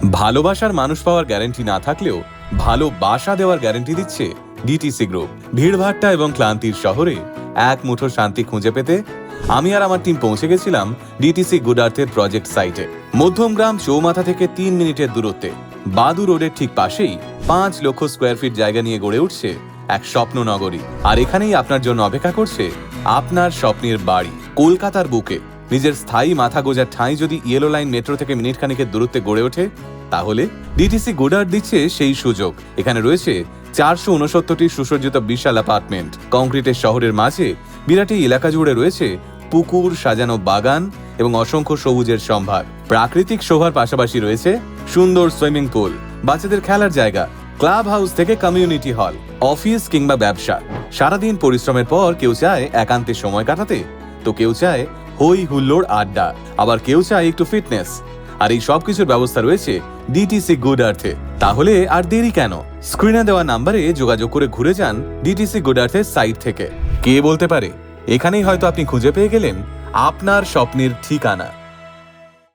ভালোবাসার মানুষ পাওয়ার গ্যারান্টি না থাকলেও ভালোবাসা দেওয়ার গ্যারান্টি দিচ্ছে ডিটিসি গ্রুপ। ভিড়ভাট্টা এবং ক্লান্তির শহরে এক মুঠো শান্তি খুঁজে পেতে আমি আর আমার টিম পৌঁছে গেছিলাম ডিটিসি গুড আর্থের প্রজেক্ট সাইটে। মধ্যমগ্রাম চৌমাথা থেকে 3 মিনিটের দূরত্বে বাদু রোডের ঠিক পাশেই 5 লক্ষ স্কোয়ার ফিট জায়গা নিয়ে গড়ে উঠছে এক স্বপ্ন নগরী। আর এখানেই আপনার জন্য অপেক্ষা করছে আপনার স্বপ্নের বাড়ি। কলকাতার বুকে নিজের স্থায়ী মাথা গোজার ঠাঁই যদি ইয়েলো লাইন মেট্রো থেকে মিনিট খানিকের দূরত্বে গড়ে ওঠে, তাহলে ডিটিসি গুড আর্থ দিচ্ছে সেই সুযোগ। এখানে রয়েছে 469টি সুসজ্জিত বিশাল অ্যাপার্টমেন্ট। কংক্রিটের শহরের মাঝে বিরাট এই এলাকা জুড়ে রয়েছে পুকুর, সাজানো বাগান এবং অসংখ্য সবুজের সম্ভার। প্রাকৃতিক শোভার পাশাপাশি রয়েছে সুন্দর সুইমিং পুল, বাচ্চাদের খেলার জায়গা, ক্লাব হাউস থেকে কমিউনিটি হল। অফিস কিংবা ব্যবসা, সারাদিন পরিশ্রমের পর কেউ চায় একান্তে সময় কাটাতে, তো কেউ চায় হই হুল্লোড় আড্ডা, আবার কেউ চায় একটু ফিটনেস। আর এই সবকিছুর ব্যবস্থা রয়েছে ডিটিসি গুড আর্থে। তাহলে আর দেরি কেন? স্ক্রিনে দেওয়া নাম্বারে যোগাযোগ করে ঘুরে যান ডিটিসি গুড আর্থের সাইট থেকে। কে বলতে পারে, এখানেই হয়তো আপনি খুঁজে পেয়ে গেলেন আপনার স্বপ্নের ঠিকানা।